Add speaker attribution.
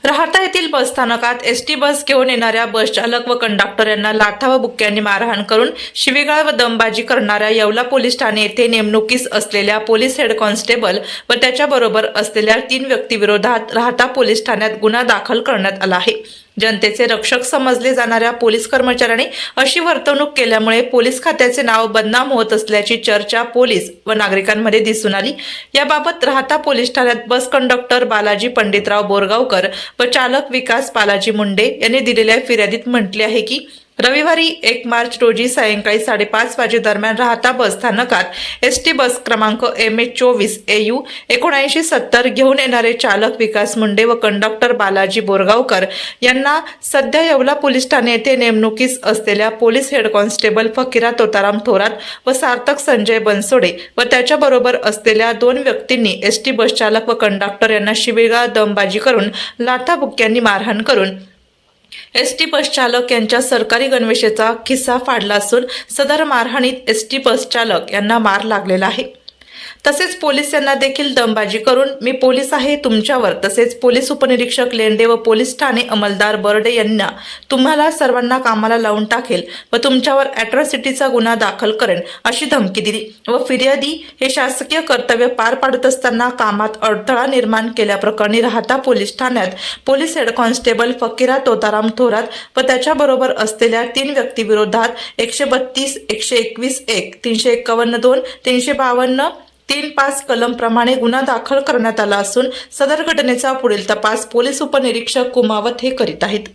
Speaker 1: राहता येथील बसस्थानकात एसटी बस घेऊन येणाऱ्या बस चालक व कंडक्टर यांना लाथा व बुक्क्यांनी मारहाण करून शिवीगाळ व दमबाजी करणाऱ्या येवला पोलीस ठाणे येथे नेमणुकीस असलेल्या पोलीस हेड कॉन्स्टेबल व त्याच्याबरोबर असलेल्या 3 व्यक्तीविरोधात राहता पोलीस ठाण्यात गुन्हा दाखल करण्यात आला आहे। जनतेचे रक्षक समजले जाणाऱ्या पोलीस कर्मचाऱ्यांनी अशी वर्तणूक केल्यामुळे पोलीस खात्याचे नाव बदनाम होत असल्याची चर्चा पोलीस व नागरिकांमध्ये दिसून आली। याबाबत राहता पोलीस ठाण्यात बस कंडक्टर बालाजी पंडितराव बोरगावकर व चालक विकास बालाजी मुंडे यांनी दिलेल्या फिर्यादीत म्हटले आहे की रविवारी 1 मार्च रोजी सायंकाळी 5:30 वाजे दरम्यान राहता बस स्थानकात एसटी बस क्रमांक MH24 AU 7970 घेऊन येणारे चालक विकास मुंडे व कंडक्टर बालाजी बोरगावकर यांना सध्या येवला पोलीस ठाणे येथे नेमणुकीस असलेल्या पोलीस हेड कॉन्स्टेबल फकीरा तोताराम थोरात व सार्थक संजय बनसोडे व त्याच्याबरोबर असलेल्या 2 व्यक्तींनी एसटी बस चालक व कंडक्टर यांना शिवीगाळ दमबाजी करून लाथाबुक्क्यांनी मारहाण करून एसटी बस चालक यांच्या सरकारी गणवेशाचा खिस्सा फाडला असून सदर मारहाणीत एसटी बस चालक यांना मार लागलेला आहे। तसेच पोलीस यांना देखील दमबाजी करून मी पोलीस आहे तुमच्यावर, तसेच पोलीस उपनिरीक्षक लेंडे व पोलीस ठाणे अंमलदार बर्डे यांना तुम्हाला सर्वांना कामाला लावून टाकेल व तुमच्यावर अॅट्रॉसिटीचा गुन्हा दाखल करेन अशी धमकी दिली व फिर्यादी हे शासकीय कर्तव्य पार पाडत असताना कामात अडथळा निर्माण केल्याप्रकरणी राहता पोलीस ठाण्यात पोलीस हेड कॉन्स्टेबल फकीरा तोताराम थोरात व त्याच्याबरोबर असलेल्या 3 व्यक्तीविरोधात 132, 121(1), 351(2), 352 3-5 कलम प्रमाणे गुन्हा दाखल करण्यात आला असून सदर घटनेचा पुढील तपास पोलीस उपनिरीक्षक कुमावत हे करीत आहेत।